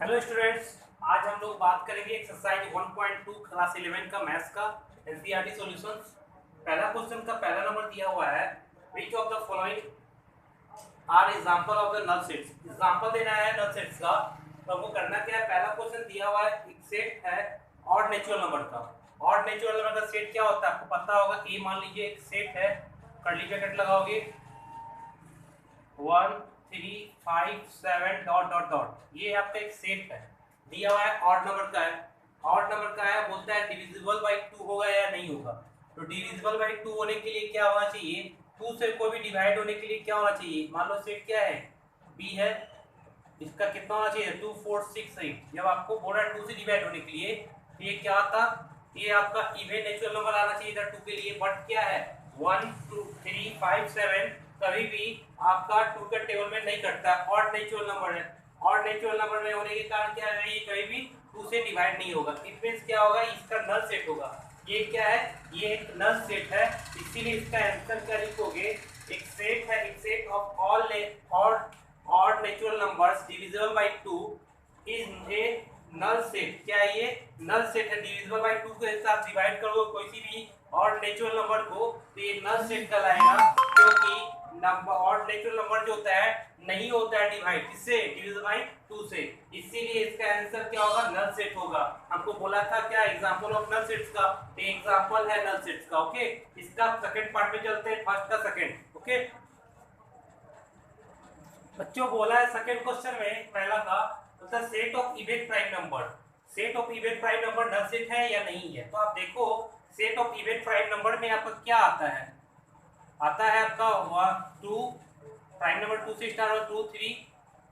Hello students, आज हम लोग बात करेंगे एक्सरसाइज 1.2 क्लास 11 का मैथ्स का एनसीईआरटी सॉल्यूशंस। पहला क्वेश्चन का पहला नंबर दिया हुआ है, which of the following are example of the null sets. Example देना है नल सेट्स का। तो हमको करना क्या है, पहला क्वेश्चन दिया हुआ है, एक सेट है ऑड नेचुरल नंबर का। ऑड नेचुरल नंबर का सेट क्या होता है आपको पता होगा। ए मान लीजिए एक सेट है, कर्ली ब्रैकेट लगाओगे 1 3 5 7 डॉट डॉट डॉट, ये आपका एक सेट है, दिया हुआ है, ऑड नंबर का है। ऑड नंबर का है, बोलता है डिविजिबल बाई 2 होगा या नहीं होगा। तो डिविजिबल बाई 2 होने के लिए क्या होना चाहिए, 2 से कोई भी डिवाइड होने के लिए क्या होना चाहिए। मान लो सेट क्या है, बी है, इसका कितना होना चाहिए 2 4 6 8। जब आपको बोला 2 से डिवाइड होने के लिए तो ये क्या था, ये आपका इवन नेचुरल नंबर आना चाहिए था 2 के लिए, बट क्या है 1 2 3 5 7 कभी भी आपका 2 के टेबल में नहीं कटता, ऑड नेचुरल नंबर है। ऑड नेचुरल नंबर में होने के कारण क्या है, ये कभी भी 2 से डिवाइड नहीं होगा। इट मींस क्या होगा, इसका नल सेट होगा। ये क्या है, ये एक नल सेट है, इसीलिए इसका आंसर क्या लिखोगे, एक सेट है, एक set of all odd natural numbers divisible by 2 is a null set। क्या है ये null set है, divisible by 2 के साथ डिवाइड करोगे कोई भी odd natural number को तो ये null set कहलाएगा, क्योंकि नंबर odd natural number जो होता है नहीं होता है डिवाइड किससे, divisible by 2 से, इसीलिए इसका आंसर क्या होगा, null set होगा। हमको बोला था क्या एग्जांपल ऑफ null sets का, तो एग्जांपल है null sets का। ओके, इसका सेकंड पार्ट में चलते हैं, फर्स्ट का सेकंड। ओके बच्चों, बोला है सेकंड क्वेश्चन में पहला का तो set of even prime number, set of even prime number null set है या नहीं है। तो आप देखो set of even prime number में आपका क्या आता है, आता है आपका 2 प्राइम नंबर 2 से स्टार्ट हो 2 3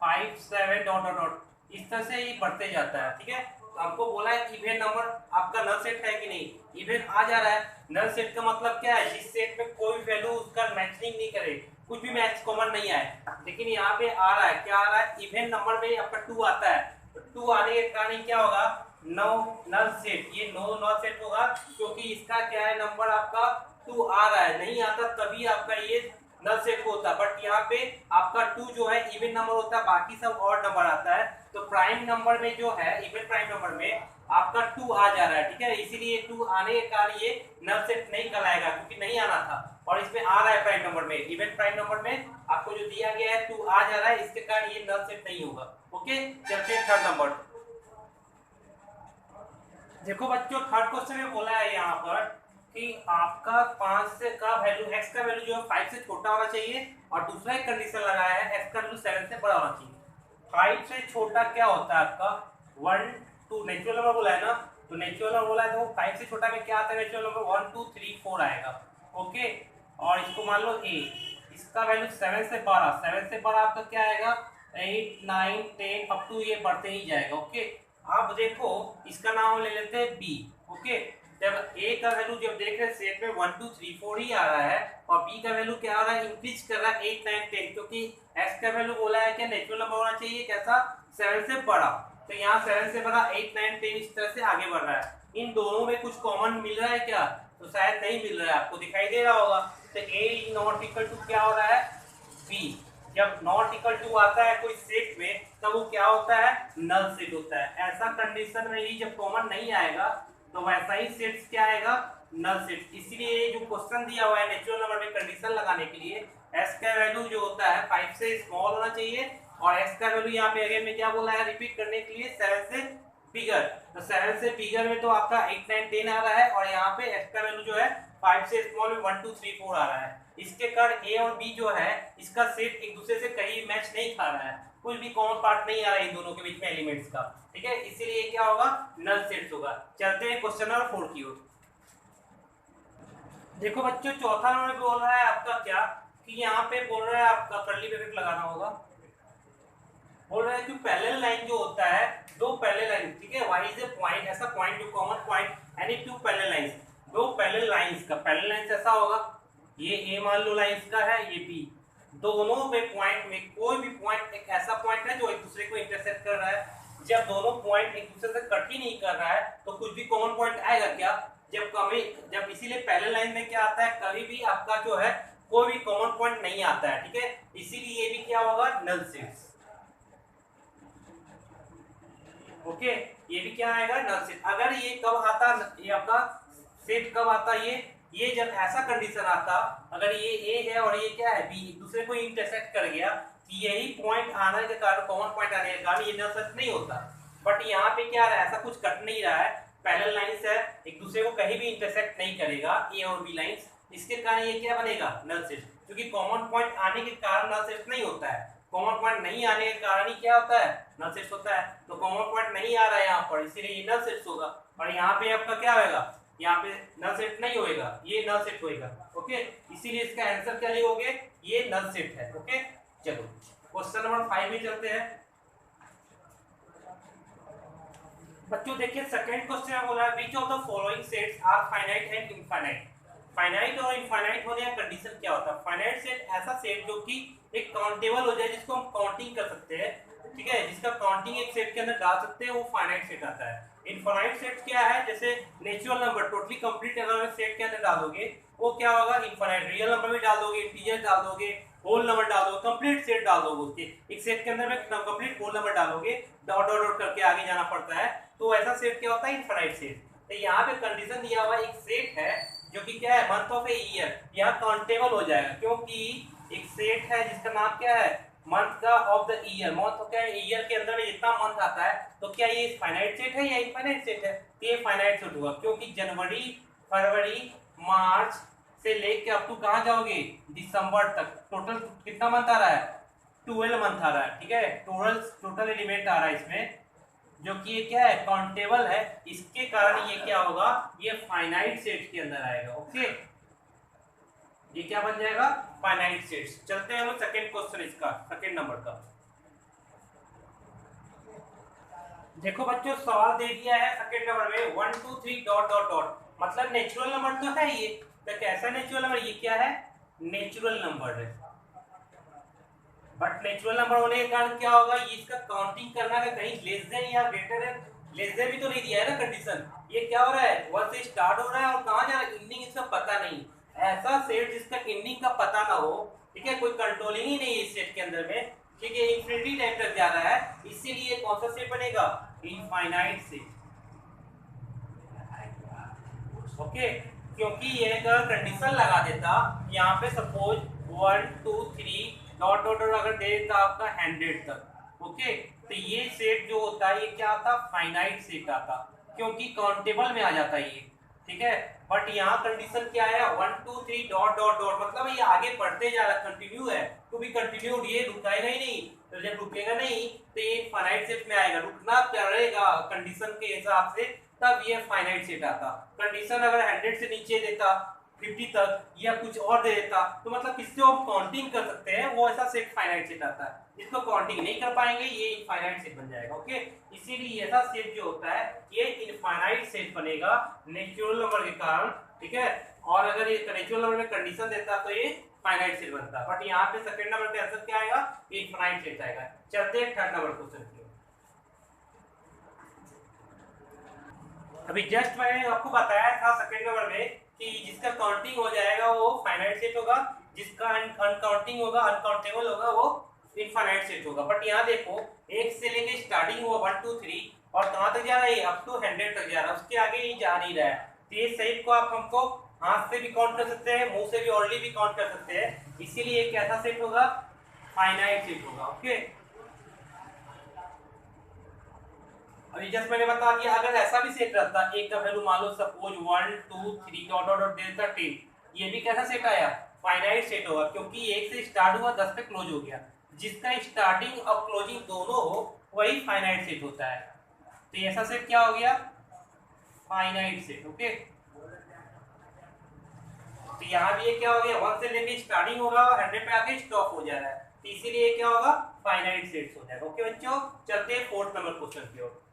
5 7 डॉट डॉट डॉट, इस तरह से ये बढ़ते जाता है। ठीक है, तो हमको बोला है इवन नंबर आपका नल सेट है कि नहीं, इवन आ जा रहा है। नल सेट का मतलब क्या है, जिस सेट में कोई वैल्यू उसका मैचिंग नहीं करे, कुछ भी मैच कॉमन नहीं आए। लेकिन यहाँ पे आ रहा है, क्या आ रहा है, इवन नंबर में आपका 2 आता है, तो 2 आने के कारण क्या होगा, नो नल सेट, ये नो नल सेट होगा, क्योंकि इसका क्या है, नंबर आपका 2 आ रहा है, नहीं आता तभी आपका ये नल सेट होता है। बट यहाँ पे आपका 2 जो है इवन नंबर होता है, बाकी सब ऑड नंबर आता है। तो प्राइम नंबर में जो है, इवन प्राइम नंबर में आपका 2 आ जा रहा है। ठीक है, इसीलिए 2 आने के कारण ये नल सेट नहीं कहलाएगा, क्योंकि नहीं आना था और इसमें आ रहा है प्राइम नंबर में। इवन प्राइम नंबर में आपको जो दिया गया है 2 आ जा रहा है, इसके कारण ये नल सेट नहीं होगा। ओके, चलते हैं थर्ड नंबर। देखो बच्चों, थर्ड क्वेश्चन में बोला है यहाँ पर कि आपका 5 से का वैल्यू, x का वैल्यू जो है 5 से छोटा होना चाहिए, और दूसरा एक कंडीशन लगाया है x का वैल्यू 7 से बड़ा होना चाहिए। 5 से छोटा क्या होता है आपका 1 2, नेचुरल नंबर बोला है ना, तो नेचुरल नंबर बोला है तो 5 से छोटा में क्या आता है, नेचुरल नंबर 1 2 3 4 आएगा। ओके, और इसको मान लो a, इसका वैल्यू 7 से बड़ा, 7 से बड़ा आपका क्या आएगा 8 9 10 अप टू ये बढ़ते ही जाएगा। ओके, अब देखो इसका नाम ले लेते हैं बी। ओके, जब ए का वैल्यू जब देख रहे सेट में 1 2 3 4 ही आ रहा है, और बी का वैल्यू क्या आ रहा है, इंक्रीज कर रहा है 8 9 10, क्योंकि एक्स का वैल्यू बोला है कि नेचुरल नंबर होना चाहिए कैसा, 7 से बड़ा। तो यहाँ 7 से बड़ा 8 9 10 इस तरह से आगे बढ़ रहा है। इन दोनों में कुछ कॉमन मिल रहा है क्या, तो शायद नहीं मिल रहा है, आपको दिखाई दे रहा होगा। तो ए नॉट इक्वल टू क्या हो रहा है, बी। जब नॉट इक्वल टू आता है कोई सेट में, तब वो क्या होता है, नल सेट होता है। ऐसा कंडीशन में ही जब कॉमन नहीं आएगा तो वैसा ही सेट क्या आएगा, नल सेट। इसीलिए जो क्वेश्चन दिया हुआ है नेचुरल नंबर में कंडीशन लगाने के लिए, एस का वैल्यू जो होता है 5 से स्मॉल होना चाहिए, और एस का वैल्यू यहाँ पे अगेन में क्या बोला है, रिपीट करने के लिए 7 से बिगर। तो 7 से बिगर में तो आपका 8 9 10 आ रहा है, और यहाँ पे एस का वैल्यू जो है 5 से स्मॉल में 1 2 3 4 आ रहा है। इसके कारण ए और बी जो है इसका सेट एक दूसरे से कहीं मैच नहीं खा रहा है, कुछ भी कॉमन पार्ट नहीं आ रहा है इन दोनों के बीच में एलिमेंट्स का। ठीक है, इसीलिए क्या होगा, नल सेट होगा। चलते हैं क्वेश्चन नंबर 4 की ओर। देखो बच्चों, चौथा नंबर बोल रहा है आपका क्या, कि यहाँ पे बोल रहा है आपका कर्ली ब्रैकेट लगाना होगा। बोल रहा है कि पैरेलल लाइन जो होता है, दो पैरेलल लाइन, ठीक है, वाई इज ए पॉइंट, ऐसा पॉइंट जो common point any two parallel lines, दो पैरेलल लाइंस का पैरेलल लाइंस ऐसा होगा, ये ए मान लो लाइंस का है, ये बी, दोनों में पॉइंट में कोई भी पॉइंट एक ऐसा पॉइंट है जो एक दूसरे को इंटरसेक्ट कर रहा है। जब दोनों पॉइंट एक दूसरे से कट ही नहीं कर रहा है तो कुछ भी कॉमन पॉइंट आएगा क्या, जब कभी, जब इसीलिए पैरेलल लाइन में क्या आता है, कभी भी आपका जो है कोई भी कॉमन पॉइंट नहीं आता है। ठीक है, इसीलिए ये भी क्या होगा, नल सेट। ओके, ये भी क्या आएगा, नल सेट। अगर ये कब आता, ये आपका सेट कब आता, ये जब ऐसा कंडीशन आता, अगर ये ए है और ये क्या है बी, दूसरे को इंटरसेक्ट कर गया, कि यही पॉइंट आने के कारण, कॉमन पॉइंट आने के कारण ये नल सेट नहीं होता। बट यहाँ पे क्या है, ऐसा कुछ कट नहीं रहा है, पैरेलल लाइंस है, एक दूसरे को कहीं भी इंटरसेक्ट नहीं करेगा ए और बी लाइंस, इसके कारण ये क्या बनेगा, नल सेट। क्योंकि कॉमन पॉइंट आने के कारण नल सेट नहीं होता है, कॉमन पॉइंट नहीं आने के कारण ही क्या होता है, नल सेट होता है। तो कॉमन पॉइंट नहीं आ रहा है यहाँ पर, इसीलिए ये नल सेट होगा। और यहाँ पे आपका क्या होगा, यहाँ पे नल सेट नहीं होएगा, ये नल सेट होएगा। ओके, इसीलिए इसका आंसर क्या लिखोगे, ये नल सेट है। ओके, चलो क्वेश्चन नंबर 5 में चलते हैं बच्चों। देखिए सेकंड क्वेश्चन बोला है which of the following sets are finite and infinite. Finite और इनफाइनाइट होने का कंडीशन क्या होता है। फाइनाइट सेट ऐसा सेट जो कि एक काउंटेबल हो जाए, जिसको हम काउंटिंग कर सकते हैं, ठीक है, जिसका काउंटिंग एक सेट के अंदर डाल सकते हैं, वो फाइनाइट सेट आता है। इनफाइनाइट सेट क्या है, जैसे नेचुरल नंबर टोटली कंप्लीट अगर सेट के अंदर डालोगे वो क्या होगा, इनफाइनाइट। रियल नंबर भी डाल दोगे, इंटीजर डाल दोगे, होल नंबर डाल दोगे, कंप्लीट सेट डाल दोगे, उसके एक सेट के अंदर में कंप्लीट होल नंबर डालोगे, डॉट डॉट डॉट करके आगे जाना पड़ता है, तो ऐसा सेट क्या होता है, इनफाइनाइट सेट। तो यहाँ पे कंडीशन दिया हुआ एक सेट है जो कि क्या है, मंथ ऑफ ए ईयर, यहाँ काउंटेबल हो जाएगा, क्योंकि एक सेट है जिसका नाम क्या है, मंथ का ऑफ द ईयर। मंथ क्या है, ईयर के अंदर में जितना मंथ आता है, तो क्या ये फाइनाइट सेट है या इनफाइनाइट सेट है, तो ये फाइनाइट सेट होगा, क्योंकि जनवरी, फरवरी, मार्च से लेके अप टू कहाँ जाओगे, दिसंबर तक, टोटल कितना मंथ आ रहा है, 12 मंथ आ रहा है, ठीक है, टोटल एलिमेंट आ रहा है इसमें, जो कि ये क्या है, काउंटेबल है, इसके कारण ये क्या होगा, ये फाइनाइट सेट के अंदर आएगा। ओके, ये क्या बन जाएगा, फाइनाइट सेट्स। चलते हैं हम सेकंड क्वेश्चन, इसका सेकंड नंबर का। देखो बच्चों सवाल दे दिया है सेकंड नंबर में 1 2 3 डॉट डॉट डॉट, मतलब नेचुरल नंबर तो है ये, तो कैसा नेचुरल नंबर, ये क्या है, नेचुरल नंबर है। बट नेचुरल नंबर होने के कारण क्या होगा, ये इसका काउंटिंग करना है, कहीं लेस देन या ग्रेटर देन, लेस देन भी तो नहीं दिया है ना कंडीशन, ये क्या हो रहा है, 1 से स्टार्ट हो रहा है और कहां जा रहा है, एंडिंग इसका पता नहीं। ऐसा सेट जिसका एंडिंग का पता ना हो, ठीक है, कोई कंट्रोलिंग ही नहीं है इस सेट के अंदर में, ठीक है, इंफिनिटी टाइम तक जा रहा है, इसीलिए कौन सा सेट बनेगा, इनफाइनाइट सेट। ओके, क्योंकि ये अगर कंडीशन लगा देता यहाँ पे, सपोज 1 2 3 डॉट डॉट डॉट अगर दे देता आपका 100 तक, ओके, तो ये सेट जो होता है ये क्या आता, फाइनाइट सेट आता, क्योंकि काउंटेबल में आ जाता है ये, ठीक है। बट यहाँ कंडीशन क्या है, 1 2 3 डॉट डॉट डॉट, मतलब ये आगे बढ़ते जा रहा, कंटिन्यू है, तो भी कंटिन्यूड, ये रुकाएगा ही नहीं, तो जब रुकेगा नहीं तो ये फाइनाइट सेट में आएगा, रुकना पड़ेगा कंडीशन के हिसाब से, तब ये फाइनाइट सेट आता। कंडीशन अगर 100 से नीचे देता, 50 तक या कुछ और दे देता, तो मतलब किससे हम काउंटिंग कर सकते हैं, वो ऐसा सेट फाइनाइट सेट आता है। जिसको काउंटिंग नहीं कर पाएंगे ये इनफाइनाइट सेट बन जाएगा। ओके, इसीलिए ऐसा सेट जो होता है ये इनफाइनाइट सेट बनेगा नेचुरल नंबर के कारण, ठीक है। और अगर ये नेचुरल नंबर में कंडीशन देता तो ये फाइनाइट सेट बनता, बट यहाँ पे सेकंड नंबर का आंसर क्या आएगा, इनफाइनाइट सेट आएगा। चलते हैं थर्ड नंबर क्वेश्चन की। अभी जस्ट मैंने आपको बताया था सेकंड नंबर में कि जिसका काउंटिंग हो जाएगा वो फाइनाइट सेट होगा, जिसका अनकाउंटिंग होगा, अनकाउंटेबल होगा, वो इनफाइनाइट सेट होगा। बट यहाँ देखो एक से लेके स्टार्टिंग हुआ 1 2 3 और कहाँ तक जा रहा है, अप टू 100 तक जा रहा है, उसके आगे ही जा नहीं रहा है। तो ये सेट को आप हमको हाथ से भी काउंट कर सकते हैं, मुंह से भी ऑलरेडी भी काउंट कर सकते हैं, इसीलिए एक कैसा सेट होगा, फाइनाइट सेट होगा। ओके, अभी जस्ट मैंने बता दिया, अगर ऐसा भी सेट रहता, एक का वैल्यू मान लो सपोज 1 2 3 डॉट डॉट डॉट देता 10, ये भी कैसा सेट आया, फाइनाइट सेट होगा, क्योंकि एक से स्टार्ट हुआ 10 पे क्लोज हो गया, जिसका स्टार्टिंग और क्लोजिंग दोनों हो वही फाइनाइट सेट होता है। तो ऐसा सेट क्या हो गया, फाइनाइट सेट। ओके, तो यहाँ भी ये क्या हो गया, 1 से लेके स्टार्टिंग होगा और 100 पे आके स्टॉप हो जा रहा है, तो इसीलिए क्या होगा, फाइनाइट सेट हो जाएगा। ओके बच्चों, चलते हैं फोर्थ नंबर क्वेश्चन की ओर।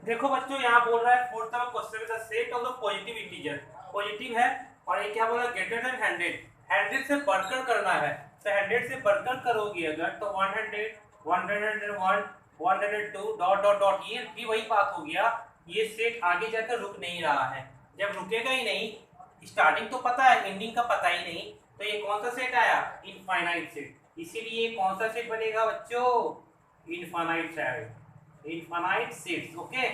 देखो बच्चों यहाँ बोल रहा है फोर्थ नंबर क्वेश्चन में, the set of the positive integer, positive है और ये क्या बोला, ग्रेटर देन 100, 100 से बढ़कर करना है, तो 100 से बढ़कर करोगे अगर तो 100 101 102 डॉट डॉट डॉट, ये भी वही बात हो गया, ये सेट आगे जाकर रुक नहीं रहा है, जब रुकेगा ही नहीं, स्टार्टिंग तो पता है एंडिंग का पता ही नहीं, तो ये कौन सा सेट आया, इनफाइनाइट सेट। इसीलिए कौन सा सेट बनेगा बच्चों, infinite set. Infinite sets. Okay,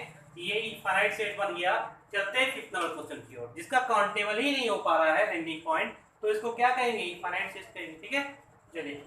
ये इनफाइनाइट सेट बन गया। चलते हैं फिफ्थ नंबर क्वेश्चन की ओर, जिसका काउंटेबल ही नहीं हो पा रहा है एंडिंग पॉइंट, तो इसको क्या कहेंगे, इनफाइनाइट सेट्स कहेंगे। ठीक है, चलिए